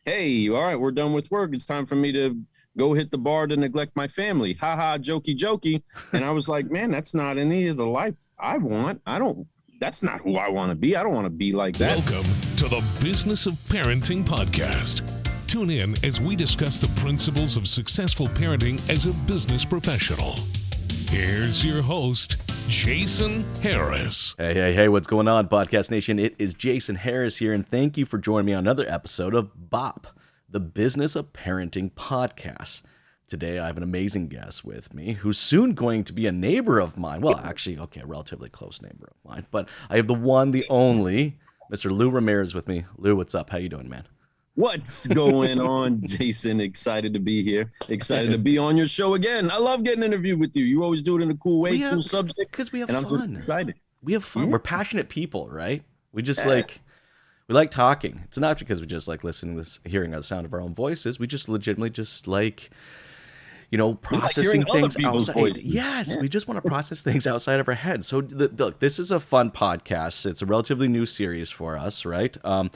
hey, all right, we're done with work. It's time for me to go hit the bar to neglect my family. Ha ha, jokey, jokey. And I was like, man, that's not any of the life I want. That's not who I want to be. I don't want to be like that. Welcome to the Business of Parenting podcast. Tune in as we discuss the principles of successful parenting as a business professional. Here's your host, Jason Harris. Hey, what's going on, Podcast Nation? It is Jason Harris here, and thank you for joining me on another episode of BOP, the Business of Parenting podcast. Today, I have an amazing guest with me who's soon going to be a neighbor of mine. Well, actually, okay, a relatively close neighbor of mine, but I have the one, the only, Mr. Lou Ramirez with me. Lou, what's up? How you doing, man? What's going on, Jason? Excited to be here. Excited to be on your show again. I love getting interviewed with you. You always do it in a cool way, cool subject. Because we have and fun. I'm just excited. We have fun. Yeah. We're passionate people, right? We just we like talking. It's not because we just like hearing the sound of our own voices. We just legitimately just like, processing things outside. Yes, we just want to process things outside of our heads. So look, this is a fun podcast. It's a relatively new series for us, right? But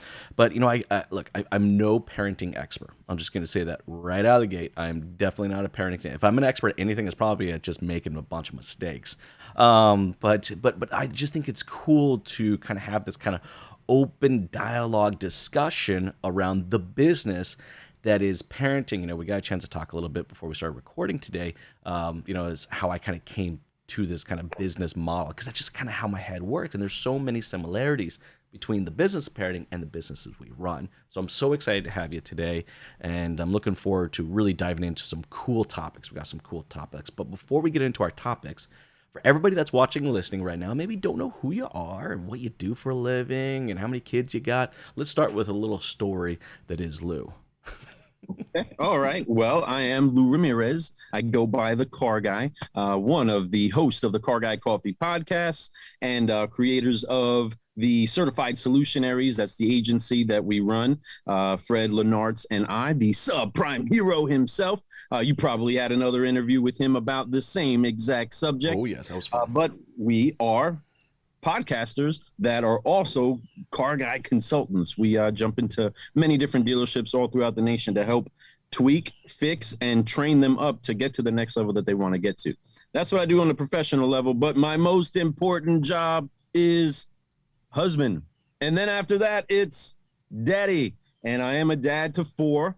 I'm no parenting expert. I'm just going to say that right out of the gate. I'm definitely not a parenting. If I'm an expert at anything, it's probably at just making a bunch of mistakes. But I just think it's cool to kind of have this kind of open dialogue discussion around the business that is parenting. We got a chance to talk a little bit before we started recording today, is how I kind of came to this kind of business model, because that's just kind of how my head works. And there's so many similarities between the business of parenting and the businesses we run. So I'm so excited to have you today, and I'm looking forward to really diving into some cool topics. We got some cool topics. But before we get into our topics, for everybody that's watching and listening right now, maybe don't know who you are and what you do for a living and how many kids you got, let's start with a little story that is Lou. Okay. All right. Well, I am Lou Ramirez. I go by the Car Guy, one of the hosts of the Car Guy Coffee podcast and creators of the Certified Solutionaries. That's the agency that we run. Fred Lenartz and I, the subprime hero himself. You probably had another interview with him about the same exact subject. Oh, yes. That was fun. But we are podcasters that are also Car Guy consultants. We jump into many different dealerships all throughout the nation to help tweak, fix, and train them up to get to the next level that they want to get to. That's what I do on the professional level. But my most important job is husband. And then after that, it's daddy. And I am a dad to 4.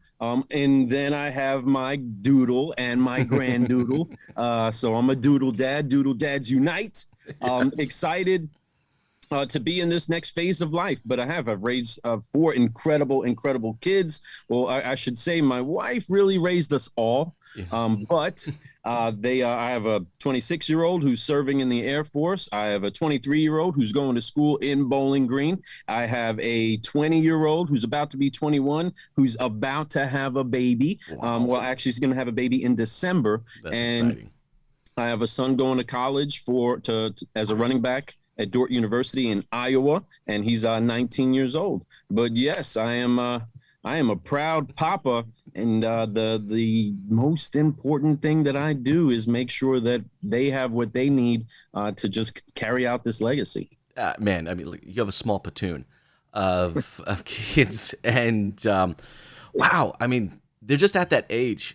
And then I have my doodle and my grandoodle. So I'm a doodle dad. Doodle dads unite. Yes. Excited to be in this next phase of life. But I've raised 4 incredible kids. Well, I should say my wife really raised us all. Yeah. But I have a 26-year-old who's serving in the Air Force. I have a 23-year-old who's going to school in Bowling Green. I have a 20-year-old who's about to be 21, who's about to have a baby. Wow. Actually, she's going to have a baby in December. That's exciting. I have a son going to college as a running back at Dordt University in Iowa, and he's 19 years old. But yes, I am a proud papa, and the most important thing that I do is make sure that they have what they need to just carry out this legacy. Man, I mean, you have a small platoon of kids, and wow, I mean, they're just at that age.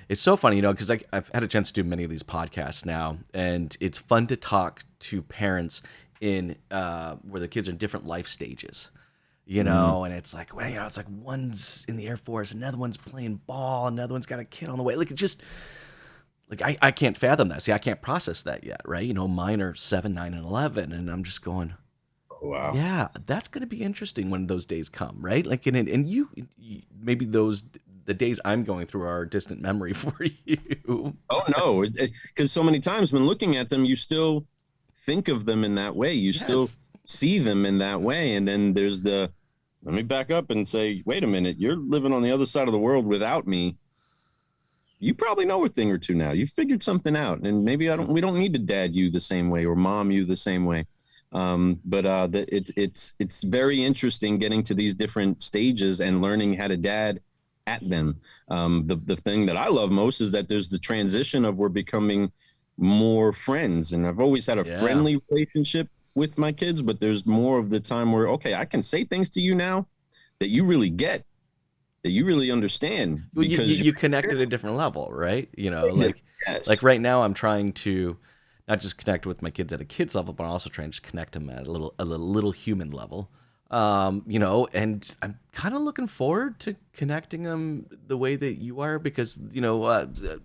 It's so funny, because I've had a chance to do many of these podcasts now, and it's fun to talk to parents in where their kids are in different life stages, and it's like, well, it's like one's in the Air Force, another one's playing ball, another one's got a kid on the way. Like, it just, like, I can't fathom that. See, I can't process that yet, right? Mine are 7, 9, and 11, and I'm just going, wow, yeah, that's going to be interesting when those days come, right? Like, and you maybe the days I'm going through are a distant memory for you. Oh, no, because so many times when looking at them, you still think of them in that way. You still see them in that way. And then there's let me back up and say, wait a minute, you're living on the other side of the world without me. You probably know a thing or two now. You figured something out. And maybe we don't need to dad you the same way or mom you the same way. But it's very interesting getting to these different stages and learning how to dad at them. The thing that I love most is that there's the transition of we're becoming more friends. And I've always had a friendly relationship with my kids, but there's more of the time where, okay, I can say things to you now that you really get. that you really understand, because you connect at a different level, right? Yes. Like right now I'm trying to not just connect with my kids at a kid's level, but I'm also trying to just connect them at a little human level. And I'm kind of looking forward to connecting them the way that you are, because,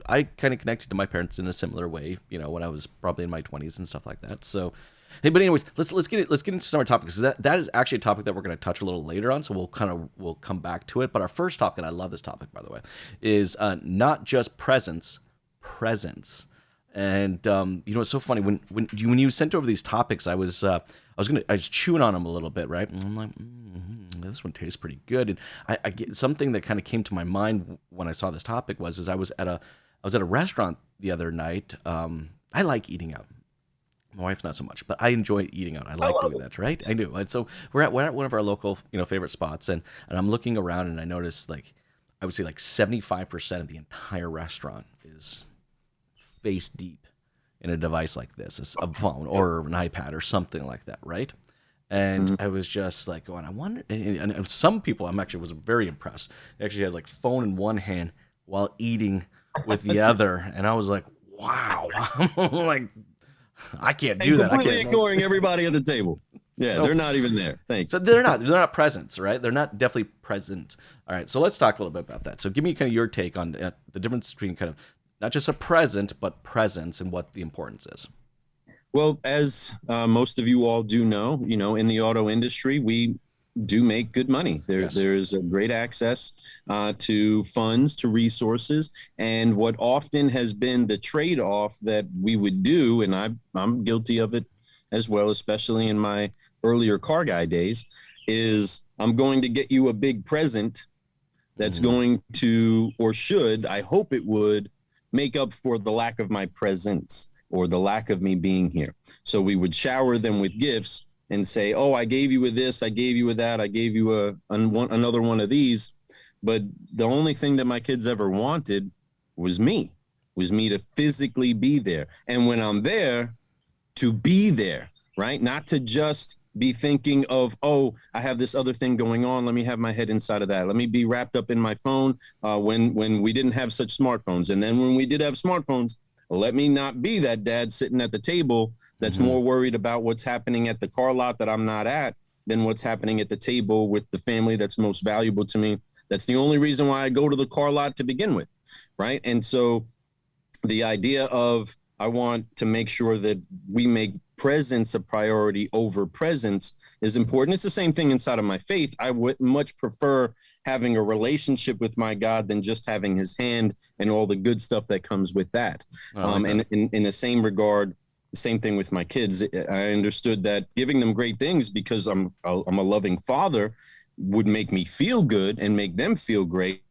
I kind of connected to my parents in a similar way, when I was probably in my 20s and stuff like that. So, hey, but anyways, let's get into some of our topics, because that is actually a topic that we're going to touch a little later on. So we'll come back to it. But our first topic, and I love this topic, by the way, is not just presence. And it's so funny when you sent over these topics, I was chewing on them a little bit, right? And I'm like, this one tastes pretty good. And I get something that kind of came to my mind when I saw this topic was I was at a restaurant the other night. I like eating out. My wife not so much, but I enjoy eating out. I like doing that, right? I do. And so we're at one of our local, favorite spots, and I'm looking around, and I noticed, like, I would say like 75% of the entire restaurant is face deep in a device like this, a phone or an iPad or something like that, right? And I was just like going, I wonder. And some people, was very impressed. They actually had like phone in one hand while eating with the other, and I was like, wow, like, I can't do that. Completely ignoring everybody at the table. Yeah, so, they're not even there. Thanks. So they're not presents, right? They're not definitely present. All right, so let's talk a little bit about that. So give me kind of your take on the difference between kind of not just a present, but presence, and what the importance is. Well, as most of you all do know, in the auto industry, we do make good money. There's a great access to funds, to resources, and what often has been the trade-off that we would do, and I'm guilty of it as well, especially in my earlier car guy days, is I'm going to get you a big present that's going to, or should, I hope it would, make up for the lack of my presence or the lack of me being here. So we would shower them with gifts and say, oh, I gave you a this, I gave you a that, I gave you another one of these. But the only thing that my kids ever wanted was me to physically be there. And when I'm there, to be there, right? Not to just be thinking of, oh, I have this other thing going on. Let me have my head inside of that. Let me be wrapped up in my phone when we didn't have such smartphones. And then when we did have smartphones, let me not be that dad sitting at the table that's more worried about what's happening at the car lot that I'm not at than what's happening at the table with the family that's most valuable to me. That's the only reason why I go to the car lot to begin with, right? And so the idea of I want to make sure that we make presence a priority over presence is important. It's the same thing inside of my faith. I would much prefer having a relationship with my God than just having his hand and all the good stuff that comes with that. And in the same regard, the same thing with my kids. I understood that giving them great things because I'm a loving father would make me feel good and make them feel great.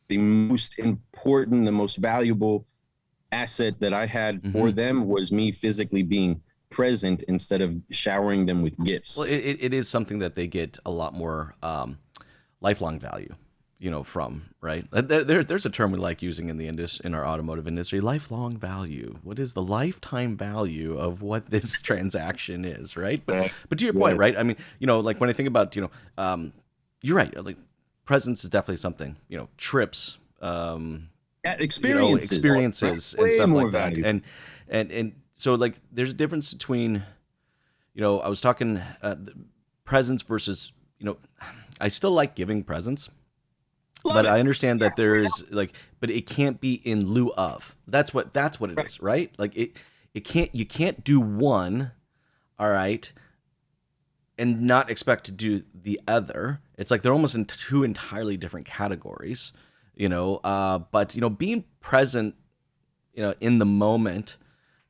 The most important, the most valuable asset that I had for them was me physically being present instead of showering them with gifts. Well, it is something that they get a lot more lifelong value, from, right? There's a term we like using in our automotive industry, lifelong value. What is the lifetime value of what this transaction is, right? But to your point, right? I mean, like when I think about, you're right. Like presence is definitely something, trips, experiences and stuff like that. And so like there's a difference between, I was talking presents versus, I still like giving presents, but I understand that there's but it can't be in lieu of. That's what it is, right? Like you can't do one, all right, and not expect to do the other. It's like they're almost in two entirely different categories. But being present, in the moment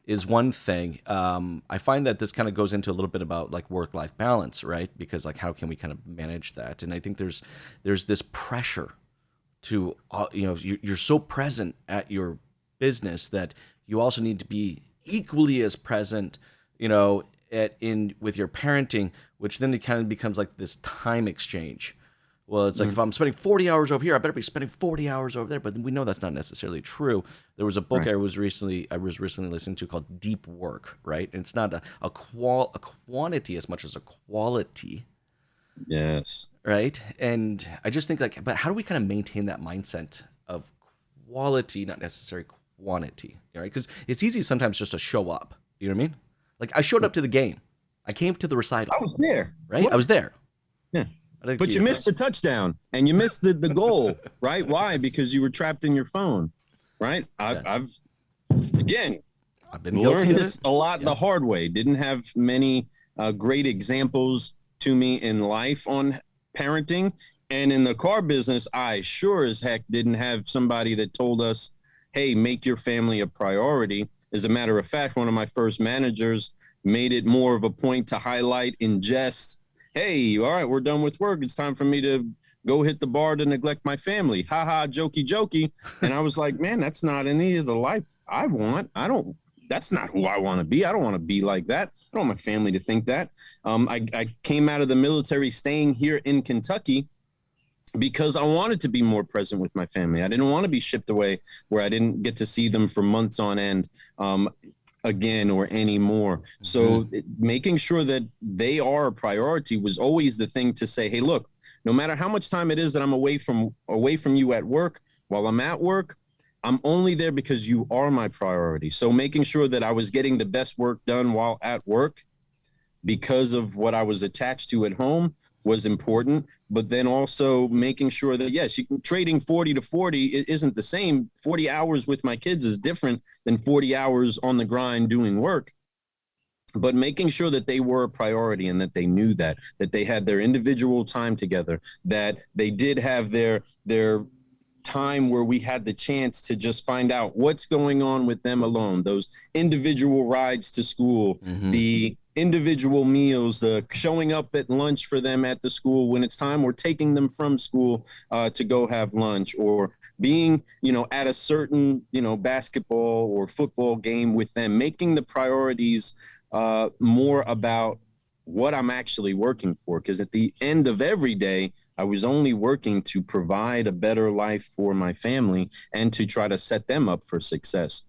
is one thing. I find that this kind of goes into a little bit about like work-life balance, right? Because like how can we kind of manage that? And I think there's this pressure to, you're so present at your business that you also need to be equally as present, with your parenting, which then it kind of becomes like this time exchange. Well, it's like if I'm spending 40 hours over here, I better be spending 40 hours over there. But we know that's not necessarily true. There was a book I was recently listening to called Deep Work, right? And it's not a quantity as much as a quality. Yes. Right. And I just think like, but how do we kind of maintain that mindset of quality, not necessarily quantity, right? Because it's easy sometimes just to show up. You know what I mean? Like I showed up to the game. I came to the recital. I was there. Right? What? I was there. Yeah. But you missed the touchdown and you missed the goal, right? Why? Because you were trapped in your phone, right? I've been learned this a lot the hard way. Didn't have many great examples to me in life on parenting. And in the car business, I sure as heck didn't have somebody that told us, hey, make your family a priority. As a matter of fact, one of my first managers made it more of a point to highlight in jest, hey, all right, we're done with work. It's time for me to go hit the bar to neglect my family. Ha ha, jokey, jokey. And I was like, man, that's not any of the life I want. That's not who I want to be. I don't want to be like that. I don't want my family to think that. I came out of the military staying here in Kentucky because I wanted to be more present with my family. I didn't want to be shipped away where I didn't get to see them for months on end. Again or anymore. So making sure that they are a priority was always the thing to say, hey, look, no matter how much time it is that I'm away from you at work, while I'm at work, I'm only there because you are my priority. So making sure that I was getting the best work done while at work because of what I was attached to at home was important, but then also making sure that, yes, trading 40 to 40 isn't the same. 40 hours with my kids is different than 40 hours on the grind doing work, but making sure that they were a priority and that they knew that they had their individual time together, that they did have their time where we had the chance to just find out what's going on with them alone, those individual rides to school, the individual meals, the showing up at lunch for them at the school when it's time, or taking them from school to go have lunch, or being, at a certain, basketball or football game with them, making the priorities more about what I'm actually working for. Because at the end of every day, I was only working to provide a better life for my family and to try to set them up for success.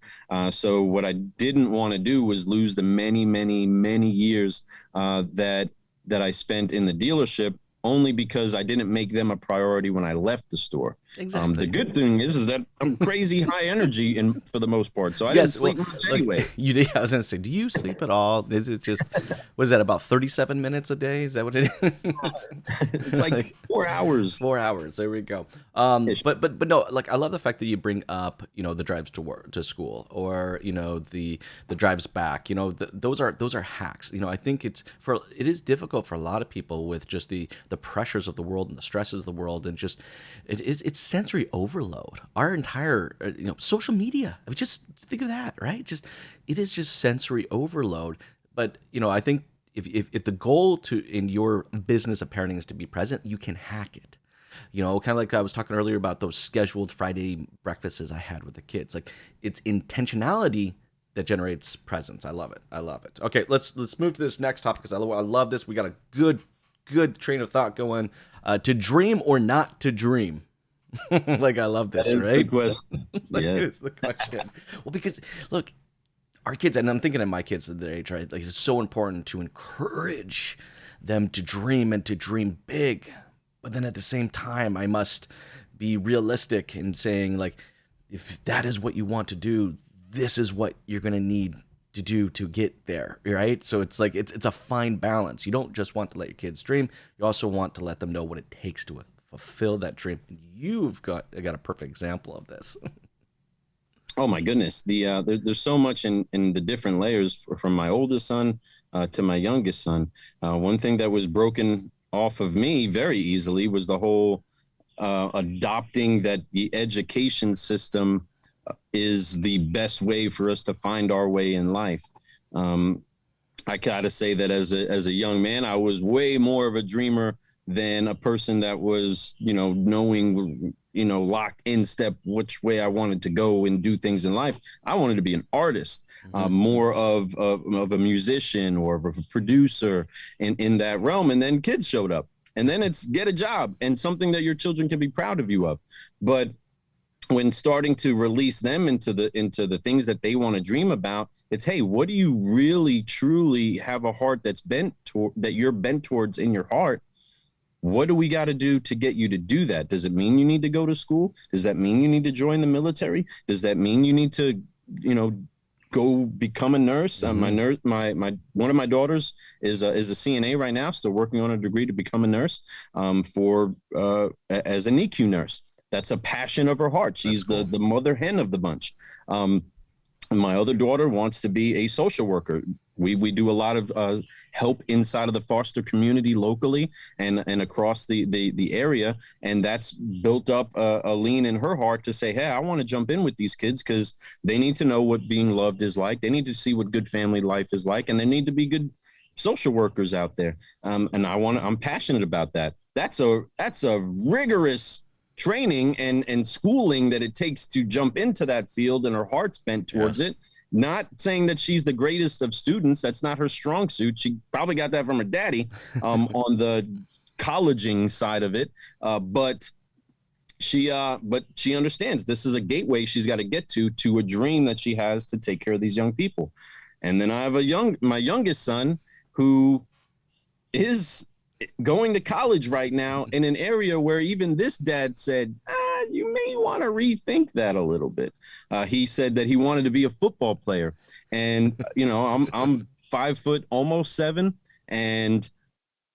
So what I didn't want to do was lose the many, many, many years that I spent in the dealership, only because I didn't make them a priority when I left the store. Exactly. The good thing is that I'm crazy high energy for the most part, so I didn't sleep much anyway. You did. I was going to say, do you sleep at all? Is it just, what is that, about 37 minutes a day? Is that what it is? It's like 4 hours. 4 hours. There we go. But no, like I love the fact that you bring up, the drives to work, to school, or the drives back. Those are hacks. I think it is difficult for a lot of people with just the pressures of the world and the stresses of the world, and just it's sensory overload. Our entire social media. I mean, just think of that, right? It is just sensory overload. But I think if the goal in your business of parenting is to be present, you can hack it. Kind of like I was talking earlier about those scheduled Friday breakfasts I had with the kids. Like, it's intentionality that generates presence. I love it. Okay, let's move to this next topic because I love this. We got a good train of thought going. To dream or not to dream. Like, I love this, right? Yes. The question. Well, because look, our kids, and I'm thinking of my kids at their age, right? Like, it's so important to encourage them to dream and to dream big. But then at the same time, I must be realistic in saying, like, if that is what you want to do, this is what you're going to need to do to get there, right? So it's like it's a fine balance. You don't just want to let your kids dream. You also want to let them know what it takes to fulfill that dream. And you've got a perfect example of this. Oh my goodness, there's so much in the different layers from my oldest son to my youngest son. One thing that was broken off of me very easily was the whole adopting that the education system is the best way for us to find our way in life. I gotta say that as a young man, I was way more of a dreamer than a person that was, knowing, locked in step which way I wanted to go and do things in life. I wanted to be an artist, more of a musician or of a producer in that realm. And then kids showed up, and then it's get a job and something that your children can be proud of you of. But when starting to release them into the things that they want to dream about, it's, hey, what do you really truly have a heart that's that you're bent towards in your heart? what do we got to do to get you to do that? Does it mean you need to go to school? Does that mean you need to join the military? Does that mean you need to, go become a nurse? My one of my daughters is a CNA right now, still working on a degree to become a nurse, as a NICU nurse. That's a passion of her heart. She's cool. the mother hen of the bunch. My other daughter wants to be a social worker. We do a lot of help inside of the foster community locally and across the area. And that's built up a lean in her heart to say, hey, I want to jump in with these kids because they need to know what being loved is like. They need to see what good family life is like. And there need to be good social workers out there. And I'm passionate about that. That's a rigorous training and schooling that it takes to jump into that field, and her heart's bent towards it. Not saying that she's the greatest of students. That's not her strong suit. She probably got that from her daddy on the colleging side of it. But she understands this is a gateway she's got to get to a dream that she has to take care of these young people. And then I have my youngest son who is going to college right now in an area where even this dad said, you may want to rethink that a little bit. He said that he wanted to be a football player. And, I'm 5 foot, almost 7. And,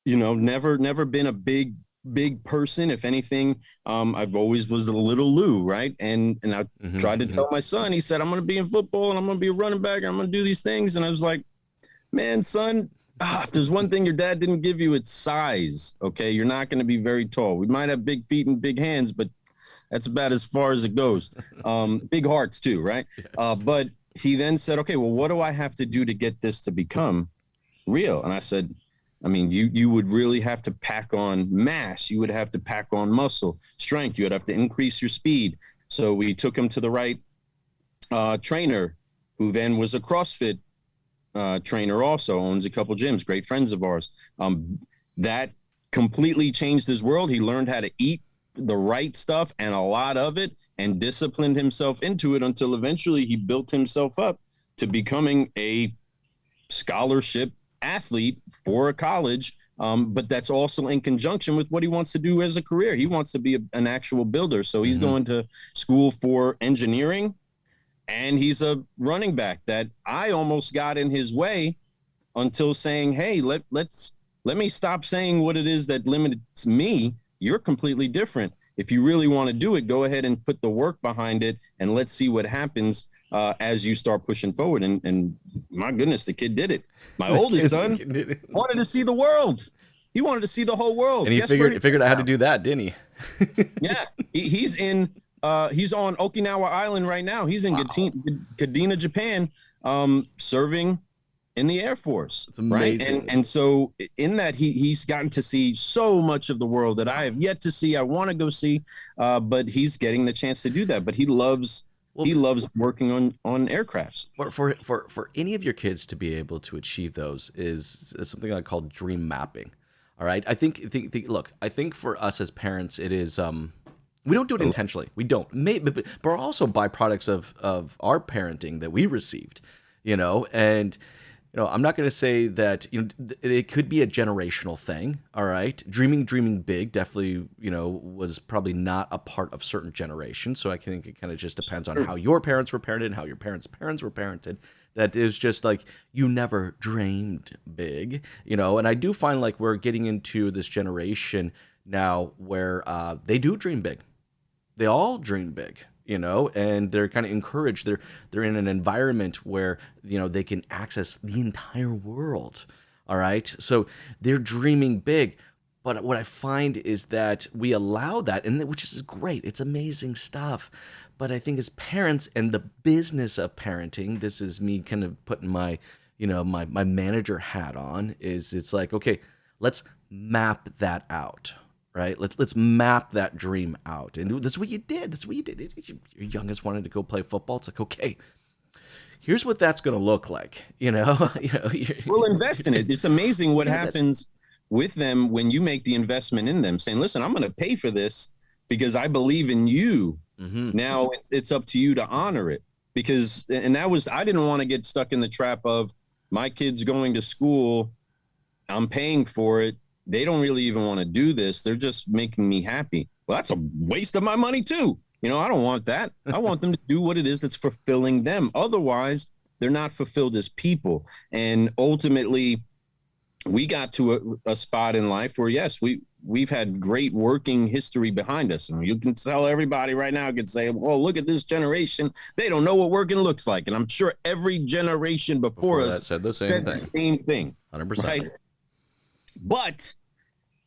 never been a big person. If anything, I've always was a little Lou, right? And I tried to tell my son, he said, I'm going to be in football and I'm going to be a running back. And I'm going to do these things. And I was like, man, son, if there's one thing your dad didn't give you, it's size. Okay. You're not going to be very tall. We might have big feet and big hands, but that's about as far as it goes. Big hearts too, right? Yes. But he then said, okay, well, what do I have to do to get this to become real? And I said, I mean, you would really have to pack on mass. You would have to pack on muscle, strength. You would have to increase your speed. So we took him to the right trainer, who then was a CrossFit trainer, also owns a couple gyms, great friends of ours. That completely changed his world. He learned how to eat the right stuff and a lot of it, and disciplined himself into it until eventually he built himself up to becoming a scholarship athlete for a college. But that's also in conjunction with what he wants to do as a career. He wants to be an actual builder. So he's going to school for engineering, and he's a running back that I almost got in his way until saying, hey, let me stop saying what it is that limits me. You're completely different. If you really want to do it, go ahead and put the work behind it, and let's see what happens as you start pushing forward. And my goodness, the kid did it. My oldest son wanted to see the world. He wanted to see the whole world. And he figured out how to do that, didn't he? Yeah, he's on Okinawa Island right now. He's in Kadena, Japan, serving in the Air Force. It's amazing. Right? And so in that, he's gotten to see so much of the world that I have yet to see. I want to go see, but he's getting the chance to do that. But he loves working on aircrafts. For any of your kids to be able to achieve those is something I call dream mapping. All right. I think for us as parents, it is, we don't do it intentionally. We don't. But we're also byproducts of our parenting that we received, and I'm not going to say that, it could be a generational thing. All right. Dreaming big definitely, was probably not a part of certain generations. So I think it kind of just depends on how your parents were parented and how your parents' parents were parented. That is just like, you never dreamed big, and I do find like we're getting into this generation now where they do dream big. They all dream big. And they're kind of encouraged. They're in an environment where, they can access the entire world. All right. So they're dreaming big. But what I find is that we allow that, and which is great. It's amazing stuff. But I think as parents and the business of parenting, this is me kind of putting my, my manager hat on, it's like, okay, let's map that out. Right. Let's map that dream out. And that's what you did. Your youngest wanted to go play football. It's like, okay, here's what that's going to look like. We'll invest in it. It's amazing what happens with them when you make the investment in them, saying, listen, I'm going to pay for this because I believe in you. Now it's up to you to honor it, because, and I didn't want to get stuck in the trap of my kids going to school. I'm paying for it. they don't really even want to do this. They're just making me happy. Well, that's a waste of my money too. I don't want that. I want them to do what it is that's fulfilling them. Otherwise, they're not fulfilled as people. And ultimately, we got to a spot in life where, yes, we've had great working history behind us. And you can tell everybody right now, can say, well, look at this generation. They don't know what working looks like. And I'm sure every generation before us said the same thing. 100%. Right? But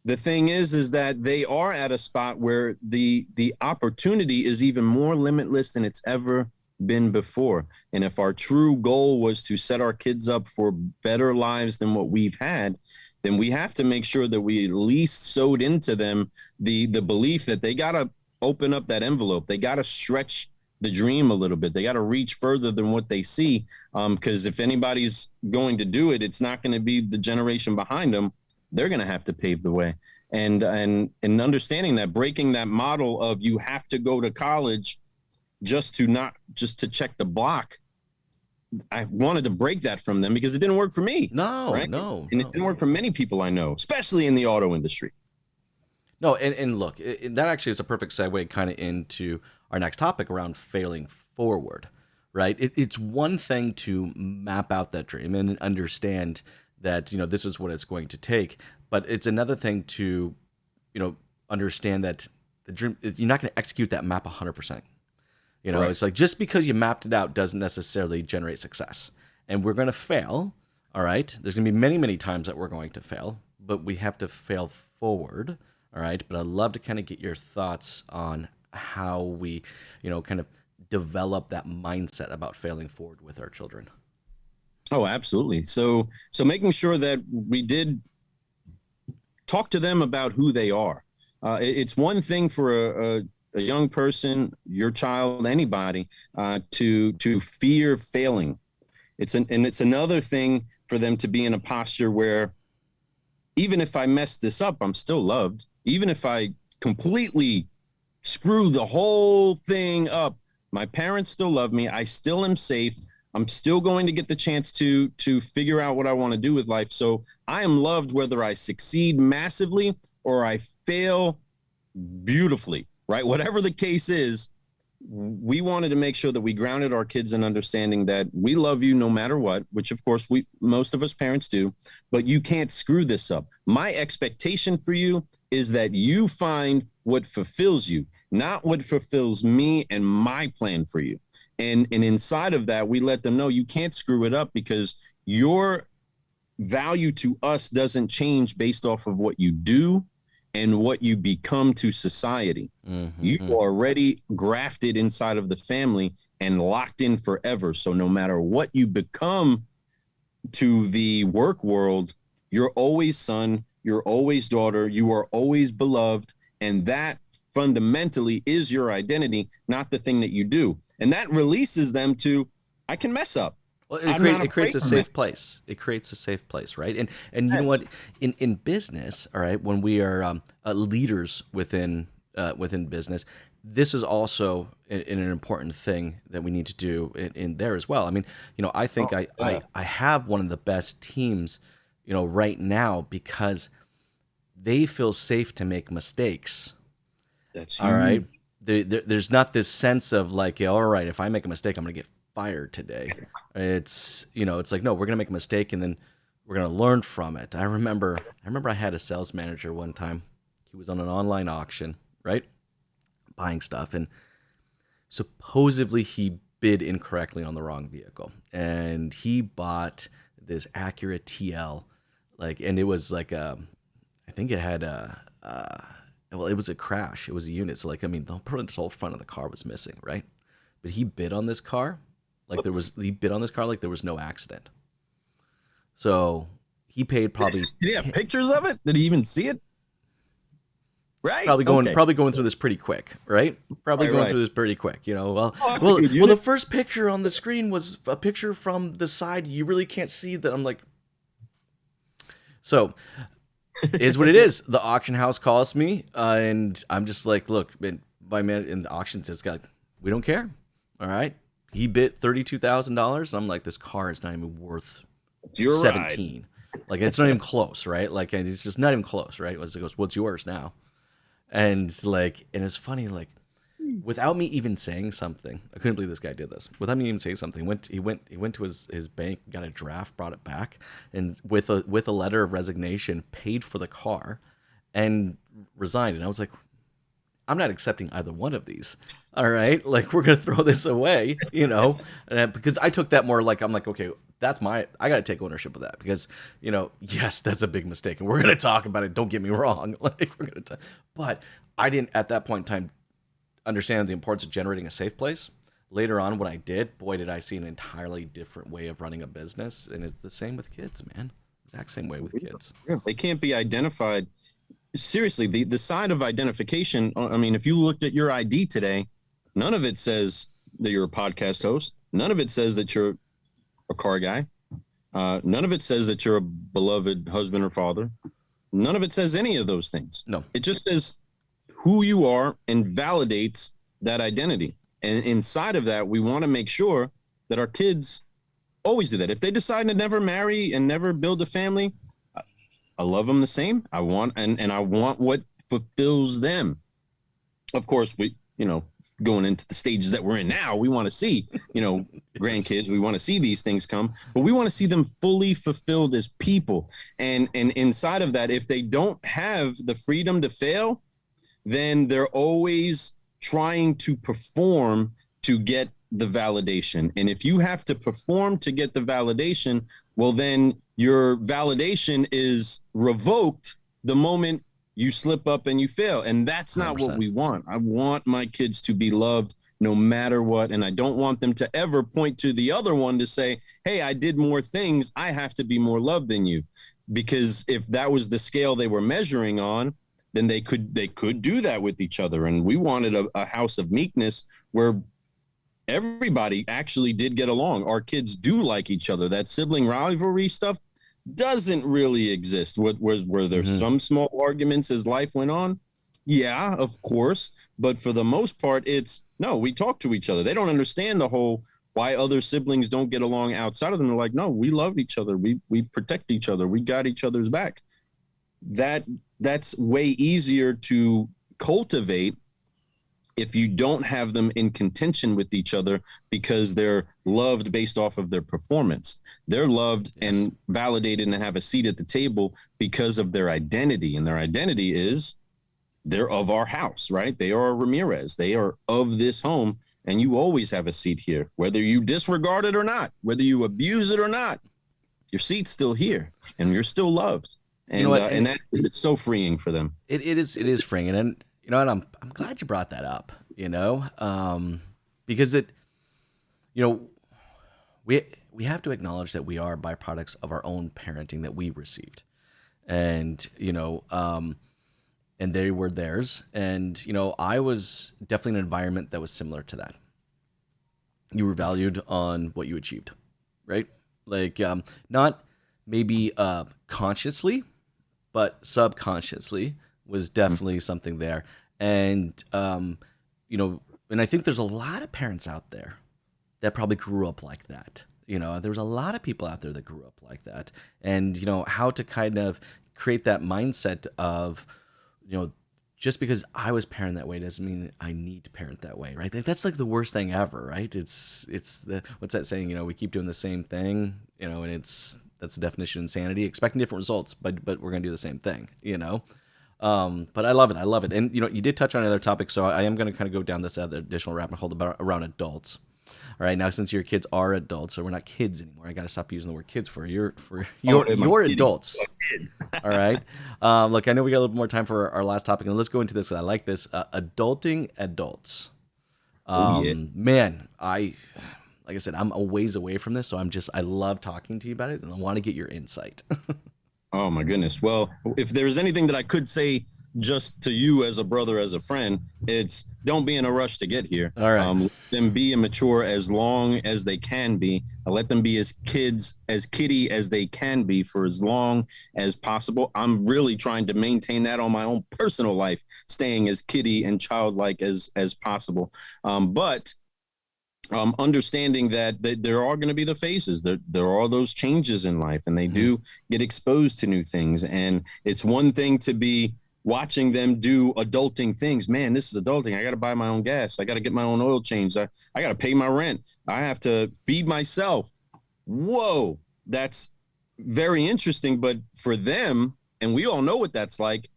the thing is that they are at a spot where the opportunity is even more limitless than it's ever been before. And if our true goal was to set our kids up for better lives than what we've had, then we have to make sure that we at least sowed into them the belief that they got to open up that envelope. They got to stretch the dream a little bit. They got to reach further than what they see. Because if anybody's going to do it, it's not going to be the generation behind them. They're going to have to pave the way. And understanding that, breaking that model of you have to go to college just to check the block. I wanted to break that from them because it didn't work for me. No. It didn't work for many people I know, especially in the auto industry. No, and look, that actually is a perfect segue kind of into our next topic around failing forward, right? It's one thing to map out that dream and understand that, this is what it's going to take, but it's another thing to, understand that the dream, you're not going to execute that map 100%. Right. It's like just because you mapped it out doesn't necessarily generate success. And we're going to fail, all right? There's going to be many, many times that we're going to fail, but we have to fail forward, all right? But I'd love to kind of get your thoughts on how we, kind of develop that mindset about failing forward with our children. Oh, absolutely. So making sure that we did talk to them about who they are. It's one thing for a young person, your child, anybody, to fear failing. It's another thing for them to be in a posture where even if I mess this up, I'm still loved. Even if I completely screw the whole thing up, my parents still love me. I still am safe. I'm still going to get the chance to figure out what I want to do with life. So I am loved whether I succeed massively or I fail beautifully. Right? Whatever the case is, we wanted to make sure that we grounded our kids in understanding that we love you no matter what, which of course most of us parents do, but you can't screw this up. My expectation for you is that you find what fulfills you, not what fulfills me and my plan for you. And inside of that, we let them know you can't screw it up because your value to us doesn't change based off of what you do and what you become to society. Mm-hmm. You are already grafted inside of the family and locked in forever. So no matter what you become to the work world, you're always son, you're always daughter, you are always beloved. And that fundamentally is your identity, not the thing that you do. And that releases them to, I can mess up. Well, it creates a safe place. It creates a safe place, right? And you know what? In business, all right, when we are leaders within business, this is also an important thing that we need to do in there as well. I mean, I think I have one of the best teams, right now because they feel safe to make mistakes. That's all right. There's not this sense of like, all right, if I make a mistake, I'm going to get fired today. It's it's like, no, we're gonna make a mistake and then we're gonna learn from it. I remember I had a sales manager one time. He was on an online auction, right, buying stuff, and supposedly he bid incorrectly on the wrong vehicle, and he bought this Acura TL, and it was like I think it had it was a crash. It was a unit, so the whole front of the car was missing, right? But he bid on this car. He bid on this car like there was no accident. So he paid probably. Did he have pictures of it? Did he even see it? Right. Probably going through this pretty quick, right? Probably going through this pretty quick. Well, the first picture on the screen was a picture from the side. You really can't see that. I'm like, so is what it is. The auction house calls me, and I'm just like, look, my man in the auction says, we don't care. All right. He bid $32,000. I'm like, this car is not even worth $17,000. Like, it's not even close, right? Like, and it's just not even close, right? It goes, what's yours now? And like, and it's funny, like, without me even saying something, I couldn't believe this guy did this. Without me even saying something, he went to his bank, got a draft, brought it back, and with a letter of resignation, paid for the car, and resigned. And I was like, I'm not accepting either one of these. All right, like, we're gonna throw this away, because I took that more like, I'm like, okay, I got to take ownership of that, because, yes, that's a big mistake, and we're gonna talk about it. Don't get me wrong, like, but I didn't at that point in time understand the importance of generating a safe place. Later on, when I did, boy, did I see an entirely different way of running a business, and it's the same with kids, man. Exact same way with kids. They can't be identified. Seriously, the side of identification, I mean, if you looked at your ID today, none of it says that you're a podcast host. None of it says that you're a car guy. None of it says that you're a beloved husband or father. None of it says any of those things. No. It just says who you are and validates that identity. And inside of that, we want to make sure that our kids always do that. If they decide to never marry and never build a family, I love them the same. I want what fulfills them. Of course, we, going into the stages that we're in now, we want to see, grandkids, we want to see these things come, but we want to see them fully fulfilled as people. And inside of that, if they don't have the freedom to fail, then they're always trying to perform to get the validation. And if you have to perform to get the validation, well, then your validation is revoked the moment you slip up and you fail. And that's not 100%. What we want. I want my kids to be loved no matter what. And I don't want them to ever point to the other one to say, hey, I did more things, I have to be more loved than you. Because if that was the scale they were measuring on, then they could do that with each other. And we wanted a house of meekness where everybody actually did get along. Our kids do like each other. That sibling rivalry stuff doesn't really exist. Were there some small arguments as life went on? Yeah, of course. But for the most part, we talk to each other. They don't understand the whole why other siblings don't get along outside of them. They're like, no, we love each other. We protect each other. We got each other's back. That's way easier to cultivate if you don't have them in contention with each other, because they're loved based off of their performance. They're loved and validated and have a seat at the table because of their identity. And their identity is they're of our house, right? They are Ramirez. They are of this home. And you always have a seat here, whether you disregard it or not, whether you abuse it or not, your seat's still here and you're still loved. And, and that it's so freeing for them. It is freeing. And you know what? I'm glad you brought that up, because we have to acknowledge that we are byproducts of our own parenting that we received. And, and they were theirs. And, I was definitely in an environment that was similar to that. You were valued on what you achieved, right? Like, not maybe consciously, but subconsciously was definitely something there. And, and I think there's a lot of parents out there that probably grew up like that. There's a lot of people out there that grew up like that. And, how to kind of create that mindset of, just because I was parented that way doesn't mean I need to parent that way, right? That's like the worst thing ever, right? It's what's that saying? We keep doing the same thing, and that's the definition of insanity, expecting different results, but we're gonna do the same thing, But I love it. And you did touch on another topic, so I am gonna kind of go down this other additional rabbit hole around adults. All right, now since your kids are adults, so we're not kids anymore. I got to stop using the word kids for your adults. All right. Look, I know we got a little bit more time for our last topic, and let's go into this. I like this. Adulting adults. Man, like I said, I'm a ways away from this, so I love talking to you about it, and I want to get your insight. Oh my goodness. Well, if there's anything that I could say just to you as a brother, as a friend, it's don't be in a rush to get here. All right. Let them be immature as long as they can be. Let them be as kiddie as they can be for as long as possible. I'm really trying to maintain that on my own personal life, staying as kiddie and childlike as possible. But understanding that there are going to be the phases, there are those changes in life, and they do get exposed to new things. And it's one thing to be watching them do adulting things. Man, this is adulting. I got to buy my own gas. I got to get my own oil changed. I got to pay my rent. I have to feed myself. Whoa, that's very interesting. But for them, and we all know what that's like.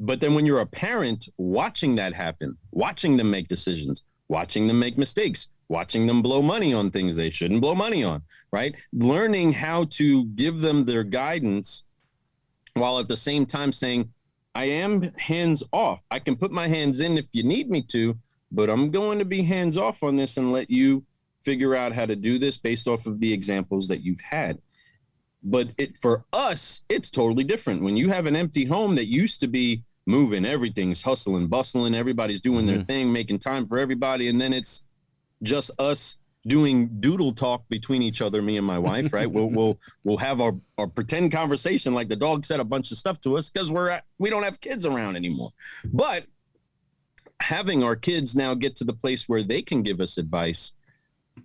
But then when you're a parent, watching that happen, watching them make decisions, watching them make mistakes, watching them blow money on things they shouldn't blow money on, right? Learning how to give them their guidance while at the same time saying, I am hands off. I can put my hands in if you need me to, but I'm going to be hands off on this and let you figure out how to do this based off of the examples that you've had. But for us, it's totally different. When you have an empty home that used to be moving, everything's hustling, bustling, everybody's doing their thing, making time for everybody, and then it's just us doing doodle talk between each other, me and my wife, right? We'll have our pretend conversation like the dog said a bunch of stuff to us because we don't have kids around anymore. But having our kids now get to the place where they can give us advice,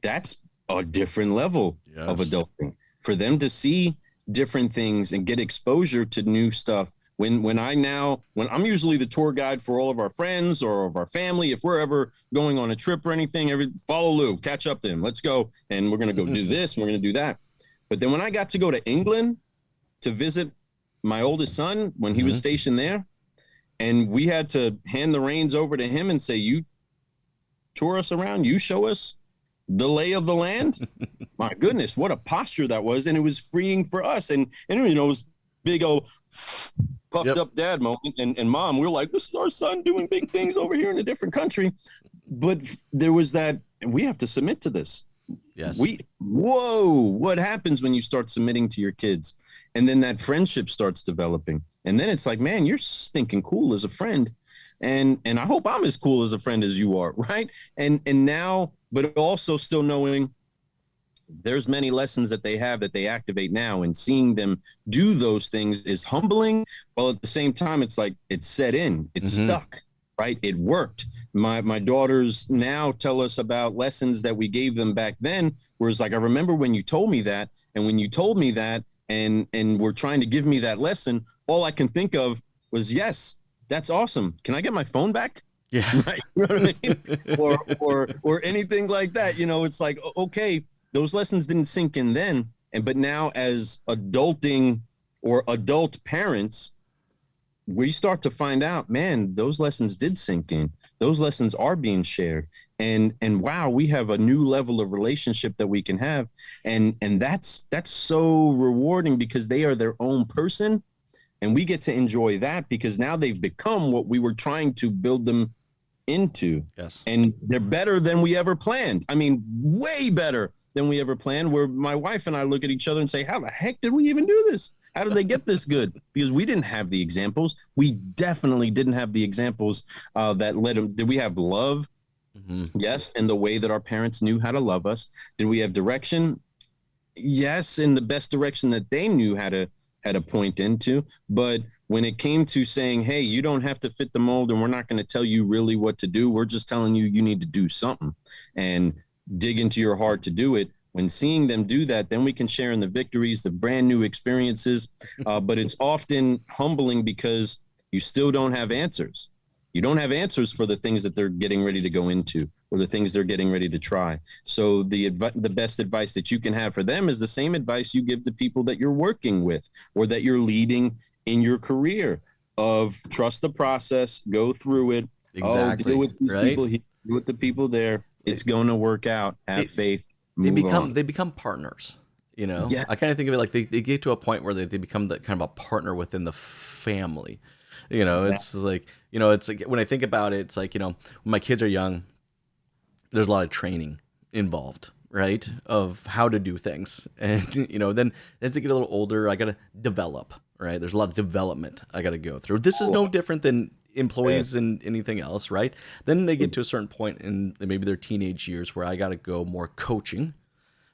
that's a different level of adulting. For them to see different things and get exposure to new stuff. When I'm usually the tour guide for all of our friends or of our family, if we're ever going on a trip or anything, follow Lou, catch up to him. Let's go. And we're going to go do this. And we're going to do that. But then when I got to go to England to visit my oldest son when he was stationed there, and we had to hand the reins over to him and say, you tour us around, you show us the lay of the land. My goodness, what a posture that was. And it was freeing for us. And it was big old puffed up dad moment, and mom, we're like, this is our son doing big things over here in a different country. But there was that, and we have to submit to this. Yes. What happens when you start submitting to your kids? And then that friendship starts developing. And then it's like, man, you're stinking cool as a friend. And I hope I'm as cool as a friend as you are, right? And now, but also still knowing there's many lessons that they have that they activate now, and seeing them do those things is humbling. While at the same time, it's like it's set in, it's stuck, right? It worked. My daughters now tell us about lessons that we gave them back then, where it's like, I remember when you told me that, and when you told me that, and were trying to give me that lesson, all I can think of was, yes, that's awesome. Can I get my phone back? Yeah. Right. You know what I mean? or anything like that. It's like, okay, those lessons didn't sink in then. But now as adulting or adult parents, we start to find out, man, those lessons did sink in. Those lessons are being shared. And wow, we have a new level of relationship that we can have. And that's so rewarding because they are their own person. And we get to enjoy that because now they've become what we were trying to build them into. Yes. And they're better than we ever planned. I mean, way better than we ever planned, where my wife and I look at each other and say, how the heck did we even do this? How did they get this good? Because we didn't have the examples. We definitely didn't have the examples that led them. Did we have love? Yes. In the way that our parents knew how to love us. Did we have direction? Yes. In the best direction that they knew how to point into. But when it came to saying, hey, you don't have to fit the mold and we're not going to tell you really what to do. We're just telling you need to do something and dig into your heart to do it. When seeing them do that, then we can share in the victories, the brand new experiences. But it's often humbling because you still don't have answers. You don't have answers for the things that they're getting ready to go into or the things they're getting ready to try. So the best advice that you can have for them is the same advice you give to people that you're working with or that you're leading in your career of trust the process, go through it. Exactly. Deal with these people here, deal with the people there. It's going to work out. Have faith. They become partners. Yeah. I kind of think of it like they get to a point where they become the kind of a partner within the family. It's like, it's like when I think about it, it's like, when my kids are young, there's a lot of training involved, right? Of how to do things. And, then as they get a little older, I got to develop, right? There's a lot of development I got to go through. This is no different than employees and anything else, right? Then they get to a certain point in maybe their teenage years where I got to go more coaching,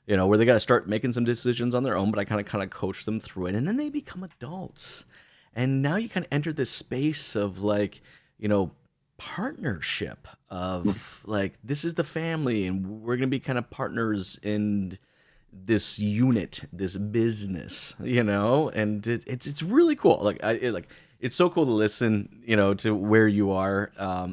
where they got to start making some decisions on their own, but I kind of coach them through it. And then they become adults. And now you kind of enter this space of like, partnership of like, this is the family and we're going to be kind of partners in this unit, this business, and it's really cool. Like it's so cool to listen, to where you are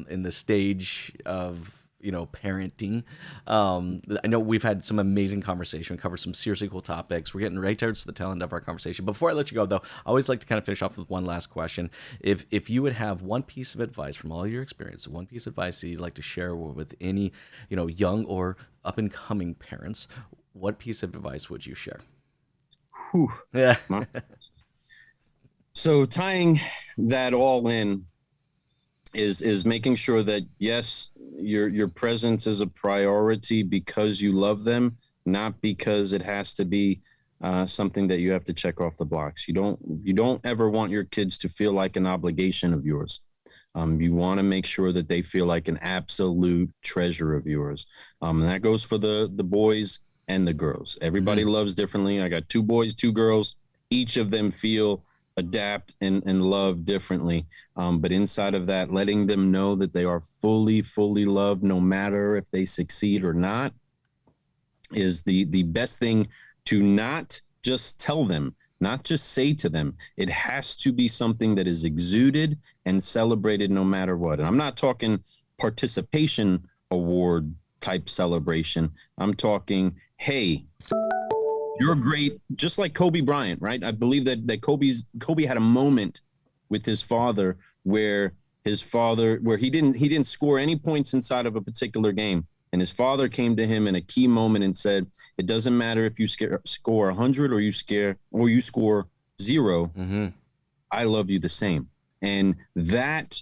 in the stage of parenting. I know we've had some amazing conversation. We covered some seriously cool topics. We're getting right towards the tail end of our conversation. Before I let you go, though, I always like to kind of finish off with one last question. If you would have one piece of advice from all your experience, one piece of advice that you'd like to share with any, young or up and coming parents, what piece of advice would you share? Whew. Yeah. So tying that all in is making sure that, yes, your presence is a priority because you love them, not because it has to be something that you have to check off the box. You don't ever want your kids to feel like an obligation of yours. You want to make sure that they feel like an absolute treasure of yours. And that goes for the boys and the girls. Everybody loves differently. I got 2 boys, 2 girls. Each of them feel, adapt, and love differently. But inside of that, letting them know that they are fully loved, no matter if they succeed or not, is the best thing to not just tell them, not just say to them. It has to be something that is exuded and celebrated no matter what. And I'm not talking participation award type celebration. I'm talking, hey, you're great, just like Kobe Bryant, right? I believe that Kobe had a moment with his father where he didn't score any points inside of a particular game. And his father came to him in a key moment and said, it doesn't matter if you score 100 or you score 0. I love you the same. And that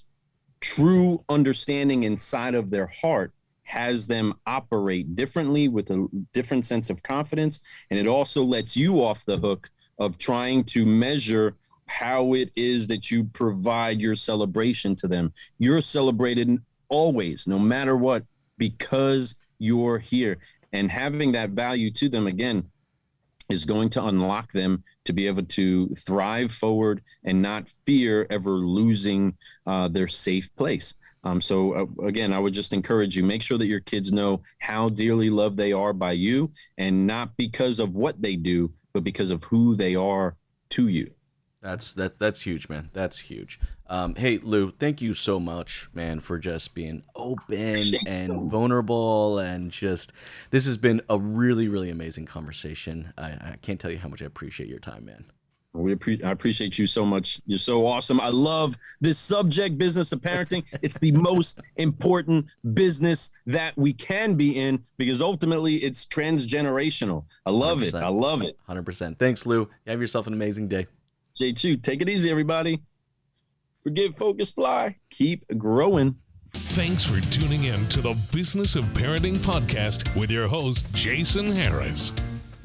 true understanding inside of their heart has them operate differently with a different sense of confidence. And it also lets you off the hook of trying to measure how it is that you provide your celebration to them. You're celebrated always, no matter what, because you're here. And having that value to them, again, is going to unlock them to be able to thrive forward and not fear ever losing their safe place. So again, I would just encourage you, make sure that your kids know how dearly loved they are by you, and not because of what they do, but because of who they are to you. That's huge, man. That's huge. Hey, Lou, thank you so much, man, for just being open and vulnerable, and just, this has been a really, really amazing conversation. I can't tell you how much I appreciate your time, man. I appreciate you so much. You're so awesome. I love this subject, business of parenting. It's the most important business that we can be in, because ultimately it's transgenerational. I love 100%. it. I love it. 100%. Thanks, Lou. Have yourself an amazing day. J2, take it easy, everybody. Forgive, focus, fly. Keep growing. Thanks for tuning in to the Business of Parenting podcast with your host, Jason Harris.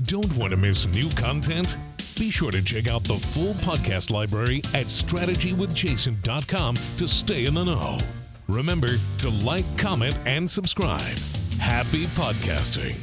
Don't want to miss new content? Be sure to check out the full podcast library at strategywithjason.com to stay in the know. Remember to like, comment, and subscribe. Happy podcasting.